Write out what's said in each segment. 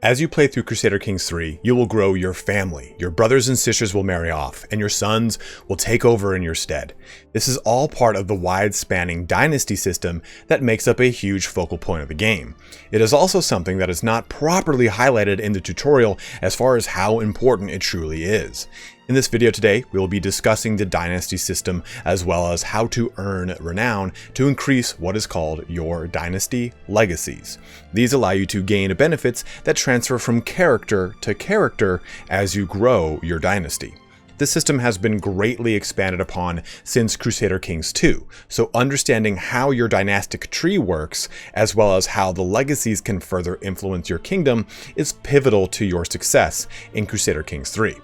As you play through Crusader Kings 3, you will grow your family, your brothers and sisters will marry off, and your sons will take over in your stead. This is all part of the wide-spanning Dynasty system that makes up a huge focal point of the game. It is also something that is not properly highlighted in the tutorial as far as how important it truly is. In this video today, we will be discussing the Dynasty system as well as how to earn renown to increase what is called your Dynasty Legacies. These allow you to gain benefits that transfer from character to character as you grow your dynasty. This system has been greatly expanded upon since Crusader Kings 2, so understanding how your dynastic tree works, as well as how the legacies can further influence your kingdom, is pivotal to your success in Crusader Kings 3.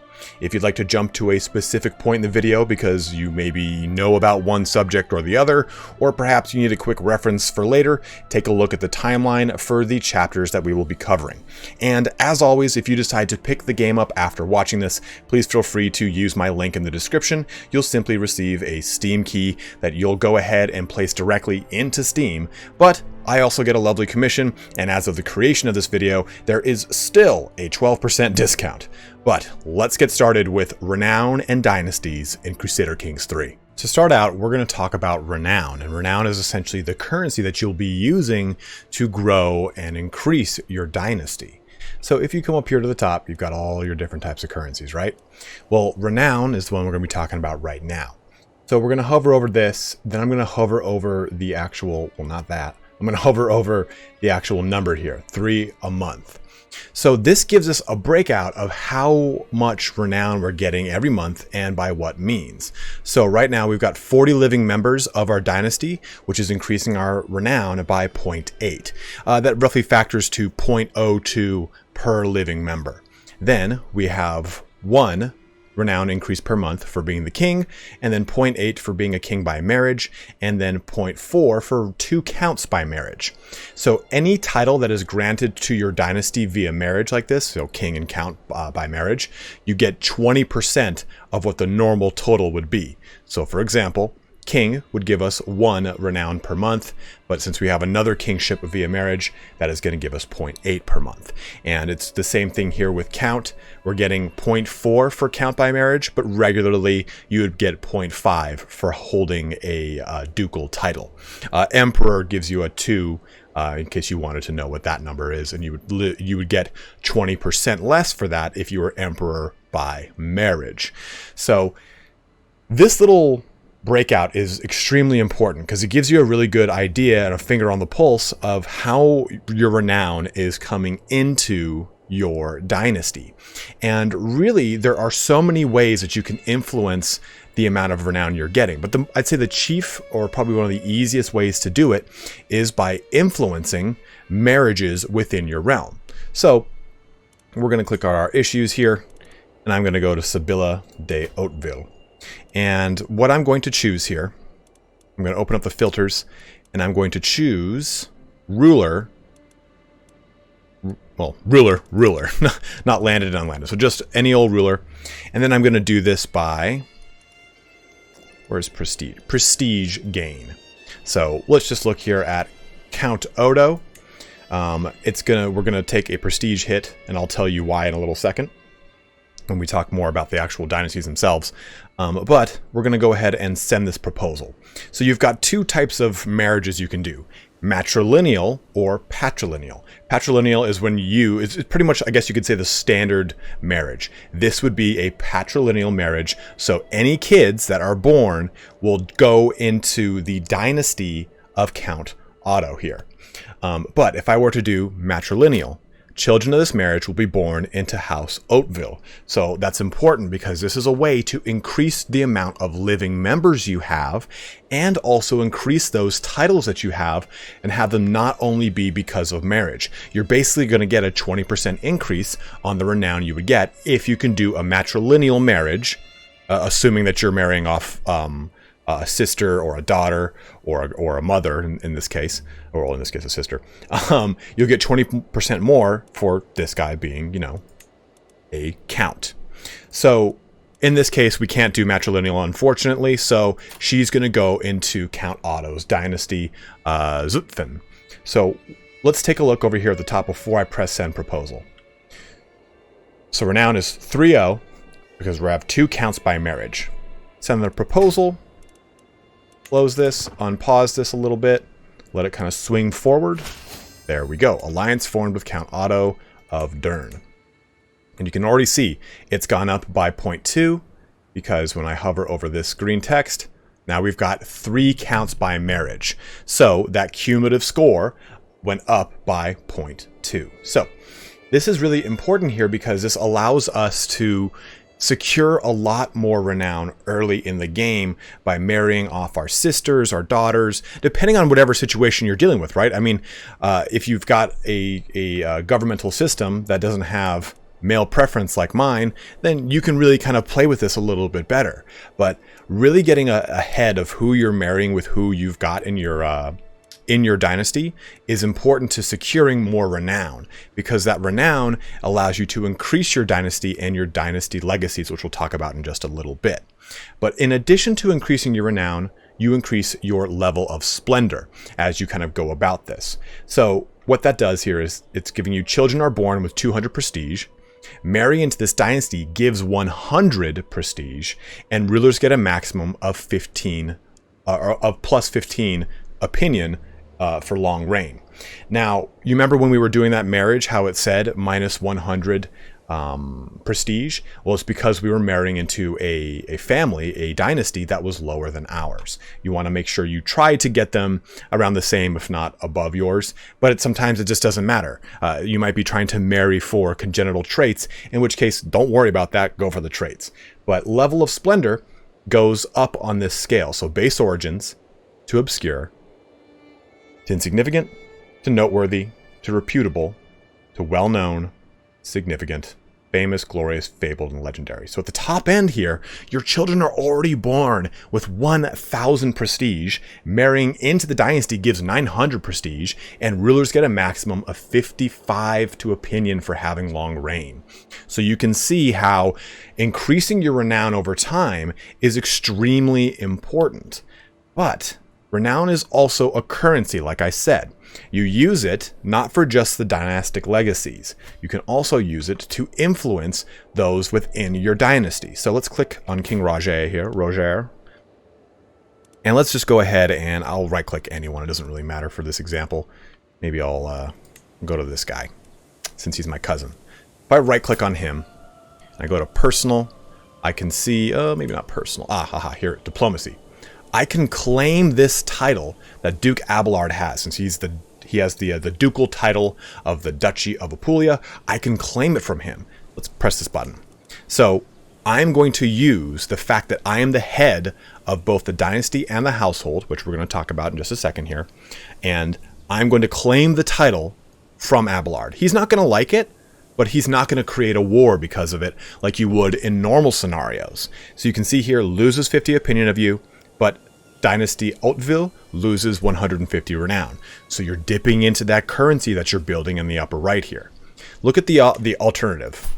If you'd like to jump to a specific point in the video because you maybe know about one subject or the other, or perhaps you need a quick reference for later, take a look at the timeline for the chapters that we will be covering. And as always, if you decide to pick the game up after watching this, please feel free to use my link in the description. You'll simply receive a Steam key that you'll go ahead and place directly into Steam, but I also get a lovely commission, and as of the creation of this video, there is still a 12% discount. But let's get started with Renown and Dynasties in Crusader Kings 3. To start out, we're going to talk about Renown, and Renown is essentially the currency that you'll be using to grow and increase your dynasty. So if you come up here to the top, you've got all your different types of currencies, right? Well, Renown is the one we're going to be talking about right now. So we're going to hover over this, then I'm going to hover over the actual, well, not that. I'm going to hover over the actual number here, 3 a month. So this gives us a breakout of how much renown we're getting every month and by what means. So right now we've got 40 living members of our dynasty, which is increasing our renown by 0.8. That roughly factors to 0.02 per living member. Then we have 1 renown increase per month for being the king, and then 0.8 for being a king by marriage, and then 0.4 for 2 counts by marriage. So any title that is granted to your dynasty via marriage like this, so king and count by marriage, you get 20% of what the normal total would be. So for example, king would give us 1 renown per month, but since we have another kingship via marriage, that is going to give us 0.8 per month. And it's the same thing here with count. We're getting 0.4 for count by marriage, but regularly you would get 0.5 for holding a ducal title. Emperor gives you a 2, in case you wanted to know what that number is, and you would get 20% less for that if you were emperor by marriage. So this little breakout is extremely important because it gives you a really good idea and a finger on the pulse of how your renown is coming into your dynasty. And really, there are so many ways that you can influence the amount of renown you're getting. But I'd say the chief, or probably one of the easiest ways to do it, is by influencing marriages within your realm. So we're going to click on our issues here, and I'm going to go to Sibylla de Hauteville. And what I'm going to choose here, I'm going to open up the filters, and I'm going to choose ruler, well, ruler, not landed and unlanded. So just any old ruler. And then I'm going to do this by, where's prestige? Prestige gain. So let's just look here at Count Odo. We're going to take a prestige hit, and I'll tell you why in a little second when we talk more about the actual dynasties themselves. But we're going to go ahead and send this proposal. So you've got 2 types of marriages you can do: matrilineal or patrilineal. Patrilineal is when it's pretty much, I guess you could say, the standard marriage. This would be a patrilineal marriage. So any kids that are born will go into the dynasty of Count Otto here. But if I were to do matrilineal, children of this marriage will be born into House Hauteville. So that's important because this is a way to increase the amount of living members you have and also increase those titles that you have and have them not only be because of marriage. You're basically going to get a 20% increase on the renown you would get if you can do a matrilineal marriage, assuming that you're marrying off a sister or a daughter or a mother in this case, or in this case a sister. You'll get 20% more for this guy being, a count. So in this case, we can't do matrilineal, unfortunately, so she's going to go into Count Otto's dynasty, Zutphen. So let's take a look over here at the top before I press send proposal. So renown is 3-0 because we have 2 counts by marriage. Send the proposal. Close this, unpause this a little bit, let it kind of swing forward. There we go. Alliance formed with Count Otto of Dern. And you can already see it's gone up by 0.2 because when I hover over this green text, now we've got 3 counts by marriage. So that cumulative score went up by 0.2. So this is really important here because this allows us to secure a lot more renown early in the game by marrying off our sisters, our daughters, depending on whatever situation you're dealing with, right? I mean, if you've got a governmental system that doesn't have male preference like mine, then you can really kind of play with this a little bit better. But really getting ahead of who you're marrying with who you've got in your dynasty is important to securing more renown, because that renown allows you to increase your dynasty and your dynasty legacies, which we'll talk about in just a little bit. But in addition to increasing your renown, you increase your level of splendor as you kind of go about this. So what that does here is it's giving you children are born with 200 prestige. Marry into this dynasty gives 100 prestige, and rulers get a maximum of 15 of plus 15 opinion for long reign. Now, you remember when we were doing that marriage, how it said minus 100 prestige? Well, it's because we were marrying into a family, a dynasty that was lower than ours. You want to make sure you try to get them around the same, if not above yours, but sometimes it just doesn't matter. You might be trying to marry for congenital traits, in which case, don't worry about that, go for the traits. But level of splendor goes up on this scale. So base origins to obscure, to insignificant, to noteworthy, to reputable, to well-known, significant, famous, glorious, fabled, and legendary. So at the top end here, your children are already born with 1,000 prestige. Marrying into the dynasty gives 900 prestige, and rulers get a maximum of 55 to opinion for having long reign. So you can see how increasing your renown over time is extremely important. But renown is also a currency, like I said. You use it not for just the dynastic legacies. You can also use it to influence those within your dynasty. So let's click on King Roger here, Roger. And let's just go ahead and I'll right click anyone. It doesn't really matter for this example. Maybe I'll go to this guy since he's my cousin. If I right click on him, and I go to personal, I can see, maybe not personal. Here, diplomacy. I can claim this title that Duke Abelard has, since he has the ducal title of the Duchy of Apulia. I can claim it from him. Let's press this button. So I'm going to use the fact that I am the head of both the dynasty and the household, which we're going to talk about in just a second here, and I'm going to claim the title from Abelard. He's not going to like it, but he's not going to create a war because of it like you would in normal scenarios. So you can see here, loses 50 opinion of you, but Dynasty Hauteville loses 150 renown. So you're dipping into that currency that you're building in the upper right here. Look at the alternative.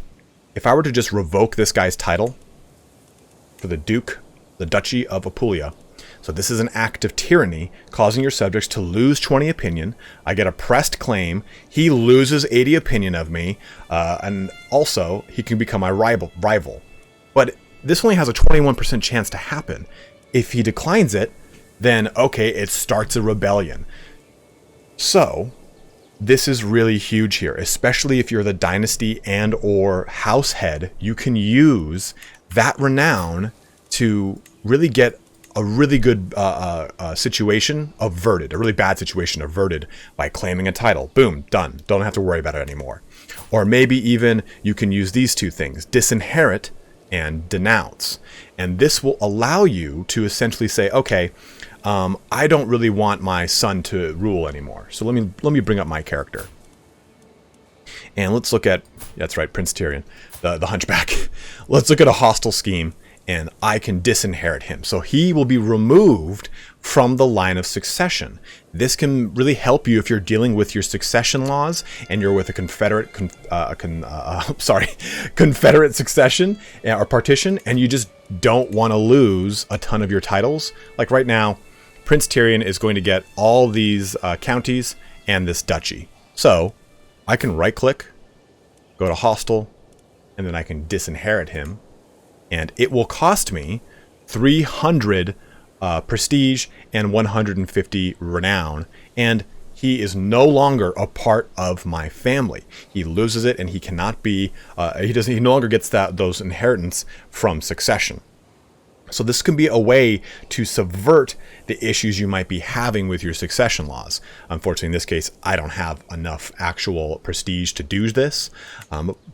If I were to just revoke this guy's title for the Duchy of Apulia, so this is an act of tyranny, causing your subjects to lose 20 opinion. I get a pressed claim. He loses 80 opinion of me, and also he can become my rival. But this only has a 21% chance to happen. If he declines it, then okay, it starts a rebellion. So this is really huge here, especially if you're the dynasty and or house head. You can use that renown to really get a really good situation averted, a really bad situation averted by claiming a title. Boom, done. Don't have to worry about it anymore. Or maybe even you can use these two things, disinherit and denounce. And this will allow you to essentially say, okay, I don't really want my son to rule anymore. So let me bring up my character. And let's look at, that's right, Prince Tyrion, the hunchback. Let's look at a hostile scheme, and I can disinherit him. So he will be removed from the line of succession. This can really help you if you're dealing with your succession laws and you're with a Confederate succession or partition, and you just don't want to lose a ton of your titles. Like right now, Prince Tyrion is going to get all these counties and this duchy. So I can right click, go to hostile, and then I can disinherit him, and it will cost me 300 prestige and 150 renown, and he is no longer a part of my family. He loses it, and he cannot be. He no longer gets those inheritance from succession. So this can be a way to subvert the issues you might be having with your succession laws. Unfortunately, in this case, I don't have enough actual prestige to do this,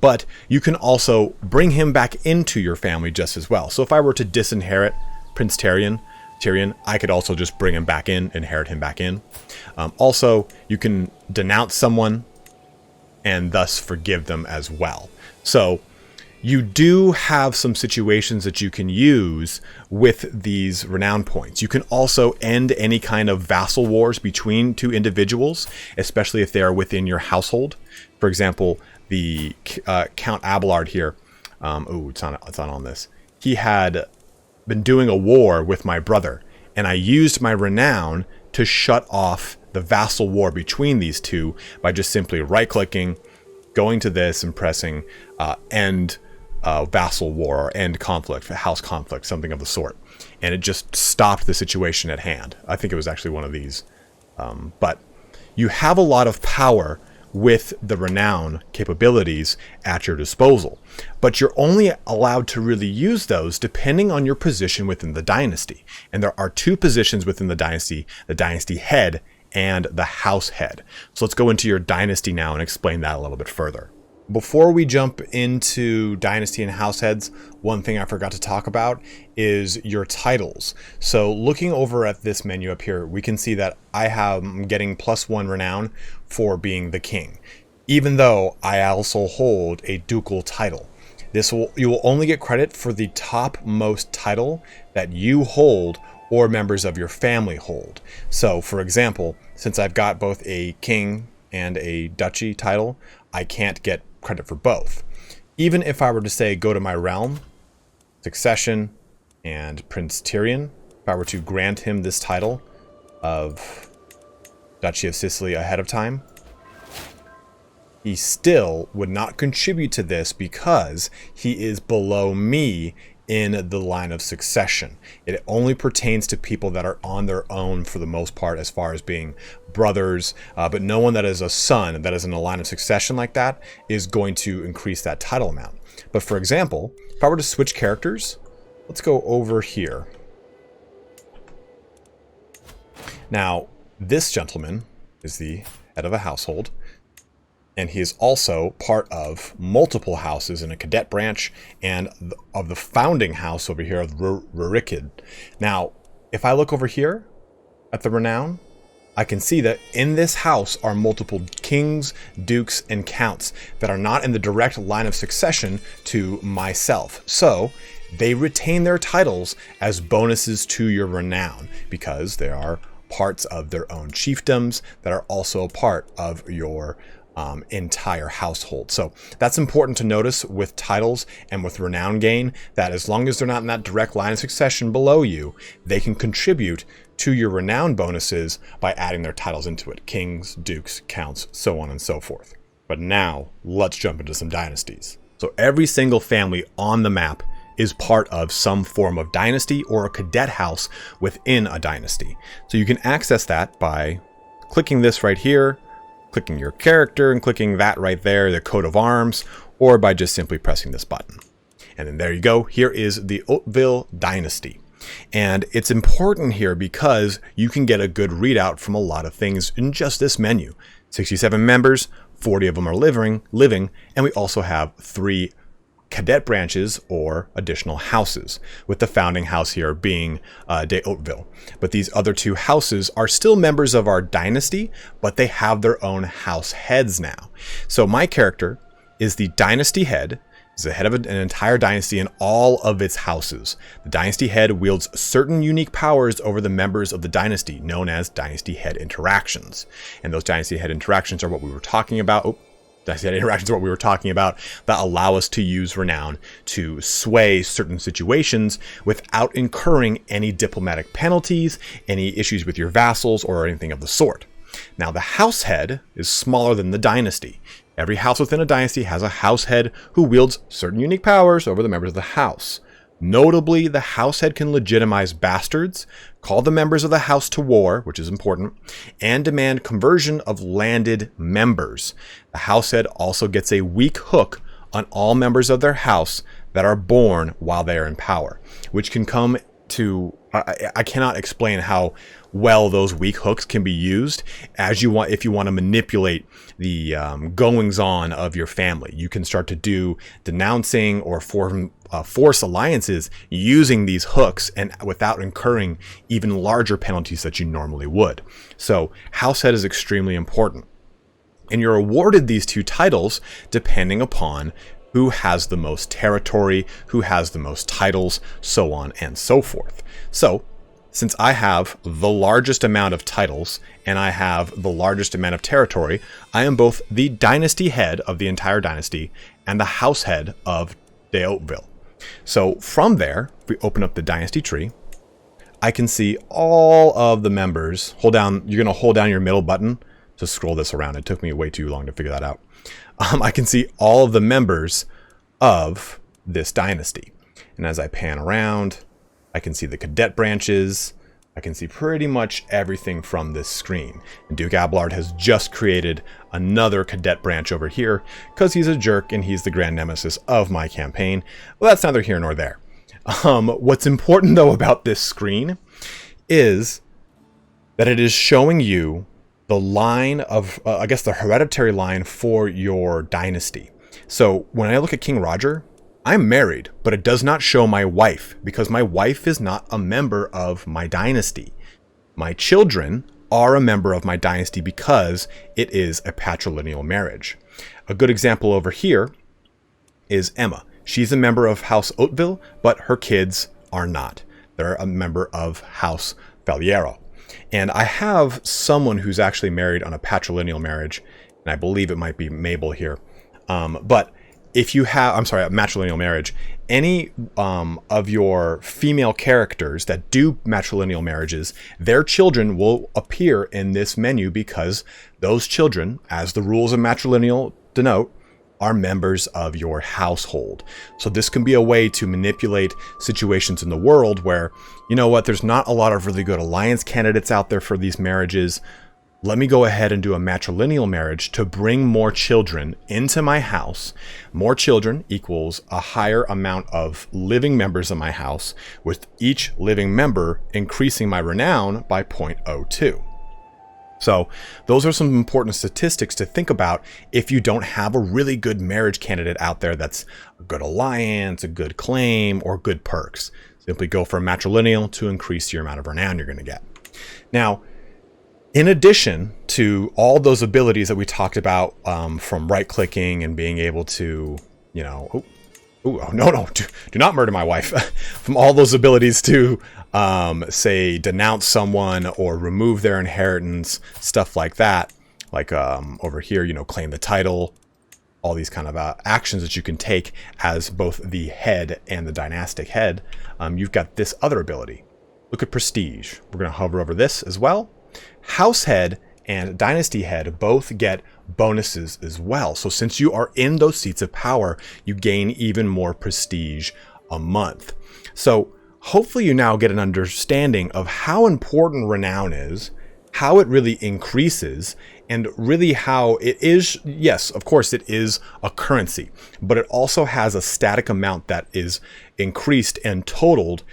but you can also bring him back into your family just as well. So if I were to disinherit Prince Tyrion, I could also just bring him back in, inherit him back in. Also, you can denounce someone and thus forgive them as well. So you do have some situations that you can use with these renown points. You can also end any kind of vassal wars between two individuals, especially if they are within your household. For example, the Count Abelard here. It's not on this. He had been doing a war with my brother, and I used my renown to shut off the vassal war between these two by just simply right-clicking, going to this, and pressing end vassal war or end conflict, house conflict, something of the sort. And it just stopped the situation at hand. I think it was actually one of these. But you have a lot of power with the renown capabilities at your disposal, but you're only allowed to really use those depending on your position within the dynasty. And there are two positions within the dynasty head and the house head. So let's go into your dynasty now and explain that a little bit further. Before we jump into dynasty and house heads, one thing I forgot to talk about is your titles. So looking over at this menu up here, we can see that I'm getting +1 renown for being the king, even though I also hold a ducal title. You will only get credit for the topmost title that you hold or members of your family hold. So for example, since I've got both a king and a duchy title, I can't get credit for both. Even if I were to say go to my realm, succession, and Prince Tyrion, if I were to grant him this title of Duchy of Sicily ahead of time, he still would not contribute to this because he is below me in the line of succession. It only pertains to people that are on their own for the most part, as far as being brothers, but no one that is a son that is in a line of succession like that is going to increase that title amount. But for example, if I were to switch characters, let's go over here. Now, this gentleman is the head of a household, and he is also part of multiple houses in a cadet branch and of the founding house over here of Rurikid. Now, if I look over here at the renown, I can see that in this house are multiple kings, dukes, and counts that are not in the direct line of succession to myself. So they retain their titles as bonuses to your renown because they are parts of their own chiefdoms that are also a part of your entire household. So that's important to notice with titles and with renown gain, that as long as they're not in that direct line of succession below you, they can contribute to your renown bonuses by adding their titles into it. Kings, dukes, counts, so on and so forth. But now let's jump into some dynasties. So every single family on the map is part of some form of dynasty or a cadet house within a dynasty. So you can access that by clicking this right here, clicking your character and clicking that right there, the coat of arms, or by just simply pressing this button. And then there you go. Here is the Hauteville Dynasty. And it's important here because you can get a good readout from a lot of things in just this menu. 67 members, 40 of them are living, and we also have 3 cadet branches or additional houses, with the founding house here being de Hauteville. But these other 2 houses are still members of our dynasty, but they have their own house heads now. So my character is the dynasty head, is the head of an entire dynasty and all of its houses. The dynasty head wields certain unique powers over the members of the dynasty, known as dynasty head interactions. And those dynasty head interactions are what we were talking about. Dynasty interactions are what we were talking about that allow us to use renown to sway certain situations without incurring any diplomatic penalties, any issues with your vassals, or anything of the sort. Now, the house head is smaller than the dynasty. Every house within a dynasty has a house head who wields certain unique powers over the members of the house. Notably, the house head can legitimize bastards, call the members of the house to war, which is important, and demand conversion of landed members. The house head also gets a weak hook on all members of their house that are born while they are in power, which can come to, I cannot explain how well those weak hooks can be used as you want. If you want to manipulate the goings on of your family, you can start to do denouncing or force alliances using these hooks and without incurring even larger penalties that you normally would. So house head is extremely important. And you're awarded these two titles depending upon who has the most territory, who has the most titles, so on and so forth. So, since I have the largest amount of titles and I have the largest amount of territory, I am both the dynasty head of the entire dynasty and the house head of De Hauteville. So from there, if we open up the dynasty tree, I can see all of the members. You're going to hold down your middle button to scroll this around. It took me way too long to figure that out. I can see all of the members of this dynasty. And as I pan around, I can see the cadet branches. I can see pretty much everything from this screen. And Duke Abelard has just created another cadet branch over here because he's a jerk and he's the grand nemesis of my campaign. Well, that's neither here nor there. What's important though about this screen is that it is showing you the line of, I guess the hereditary line for your dynasty. So when I look at King Roger, I'm married, but it does not show my wife because my wife is not a member of my dynasty. My children are a member of my dynasty because it is a patrilineal marriage. A good example over here is Emma. She's a member of House Hauteville, but her kids are not. They're a member of House Faliero. And I have someone who's actually married on a patrilineal marriage, and I believe it might be Mabel here. But if you have, a matrilineal marriage, any of your female characters that do matrilineal marriages, their children will appear in this menu because those children, as the rules of matrilineal denote, are members of your household. So this can be a way to manipulate situations in the world where, you know what, there's not a lot of really good alliance candidates out there for these marriages. Let me go ahead and do a matrilineal marriage to bring more children into my house. More children equals a higher amount of living members in my house, with each living member increasing my renown by 0.02. So those are some important statistics to think about if you don't have a really good marriage candidate out there that's a good alliance, a good claim, or good perks. Simply go for a matrilineal to increase your amount of renown you're going to get. Now, in addition to all those abilities that we talked about, from right-clicking and being able to, do not murder my wife. From all those abilities to, say, denounce someone or remove their inheritance, stuff like that. Like over here, claim the title, all these kind of actions that you can take as both the head and the dynastic head. You've got this other ability. Look at prestige. We're going to hover over this as well. House head and dynasty head both get bonuses as well. So since you are in those seats of power, you gain even more prestige a month. So hopefully you now get an understanding of how important renown is, how it really increases, and really how it is, yes, of course it is a currency, but it also has a static amount that is increased and totaled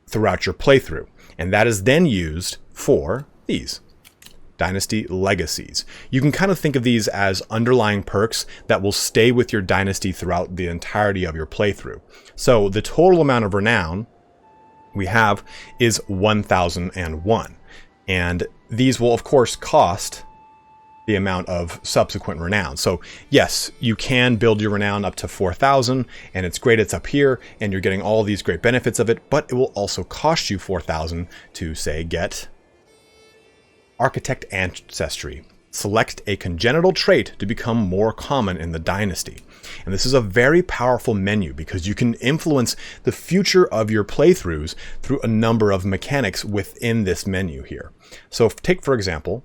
throughout your playthrough. And that is then used for these Dynasty Legacies. You can kind of think of these as underlying perks that will stay with your dynasty throughout the entirety of your playthrough. So the total amount of renown we have is 1001. And these will of course cost the amount of subsequent renown. So yes, you can build your renown up to 4,000 and it's great, it's up here and you're getting all these great benefits of it, but it will also cost you 4,000 to say get Architect Ancestry. Select a congenital trait to become more common in the dynasty. And this is a very powerful menu because you can influence the future of your playthroughs through a number of mechanics within this menu here. So take, for example,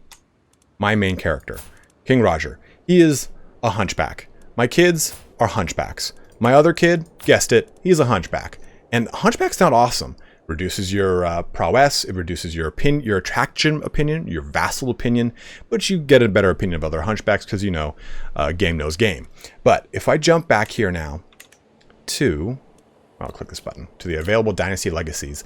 my main character, King Roger. He is a hunchback. My kids are hunchbacks. My other kid, guessed it, he's a hunchback. And hunchback's not awesome. Reduces your prowess, it reduces your attraction opinion, your vassal opinion, but you get a better opinion of other hunchbacks because you know game knows game. But if I jump back here now to, I'll click this button, to the available Dynasty Legacies,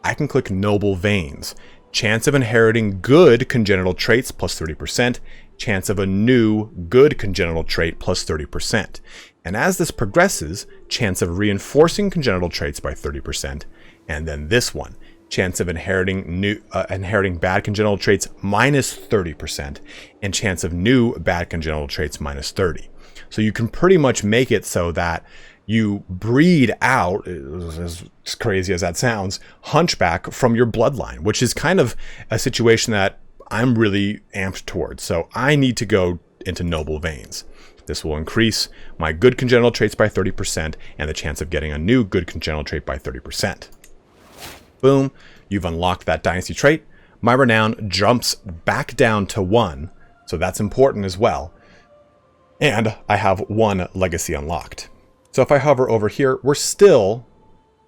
I can click Noble Veins. Chance of inheriting good congenital traits plus 30%, chance of a new good congenital trait plus 30%. And as this progresses, chance of reinforcing congenital traits by 30%. And then this one, chance of inheriting bad congenital traits minus 30%, and chance of new bad congenital traits minus 30. So you can pretty much make it so that you breed out, as crazy as that sounds, hunchback from your bloodline, which is kind of a situation that I'm really amped towards. So I need to go into Noble Veins. This will increase my good congenital traits by 30% and the chance of getting a new good congenital trait by 30%. Boom, you've unlocked that dynasty trait. My renown jumps back down to 1, so that's important as well. And I have 1 legacy unlocked. So if I hover over here, we're still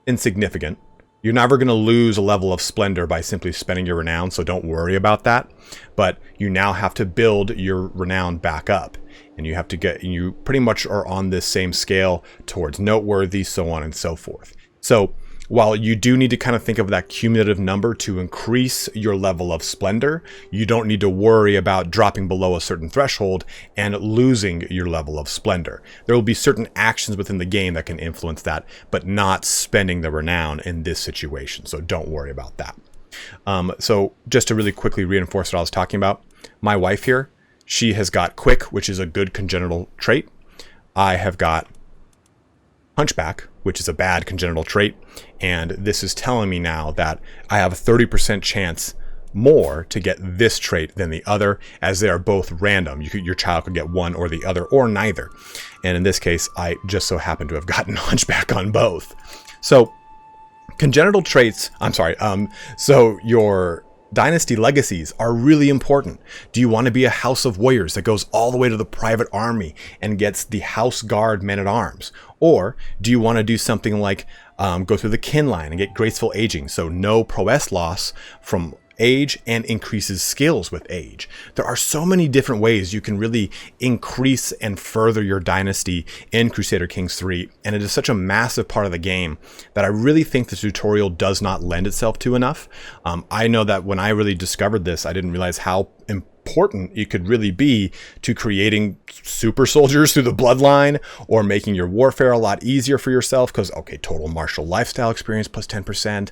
insignificant. You're never going to lose a level of splendor by simply spending your renown, so don't worry about that. But you now have to build your renown back up. And you pretty much are on this same scale towards noteworthy, so on and so forth. So while you do need to kind of think of that cumulative number to increase your level of splendor, you don't need to worry about dropping below a certain threshold and losing your level of splendor. There will be certain actions within the game that can influence that, but not spending the renown in this situation. So don't worry about that. So just to really quickly reinforce what I was talking about, my wife here, she has got quick, which is a good congenital trait. I have got hunchback, which is a bad congenital trait, and this is telling me now that I have a 30% chance more to get this trait than the other, as they are both random. Your child could get one or the other, or neither. And in this case, I just so happen to have gotten hunchback on both. So congenital traits, so your Dynasty Legacies are really important. Do you want to be a House of Warriors that goes all the way to the private army and gets the House Guard men-at-arms? Or do you want to do something like go through the kin line and get graceful aging, so no prowess loss from age and increases skills with age? There are so many different ways you can really increase and further your dynasty in Crusader Kings 3, and it is such a massive part of the game that I really think the tutorial does not lend itself to enough. I know that when I really discovered this, I didn't realize how important it could really be to creating super soldiers through the bloodline, or making your warfare a lot easier for yourself, because okay, total martial lifestyle experience plus 10%.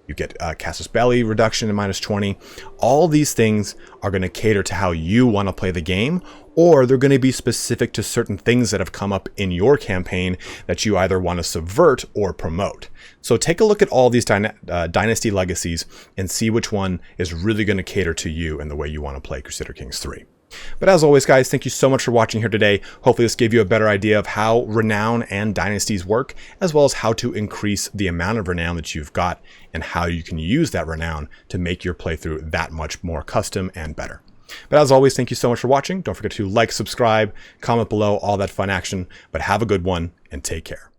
You get casus belli reduction to minus 20. All these things are going to cater to how you want to play the game, or they're going to be specific to certain things that have come up in your campaign that you either want to subvert or promote. So take a look at all these Dynasty Legacies and see which one is really going to cater to you and the way you want to play Crusader Kings 3. But as always, guys, thank you so much for watching here today. Hopefully this gave you a better idea of how Renown and Dynasties work, as well as how to increase the amount of Renown that you've got and how you can use that Renown to make your playthrough that much more custom and better. But as always, thank you so much for watching. Don't forget to like, subscribe, comment below, all that fun action. But have a good one and take care.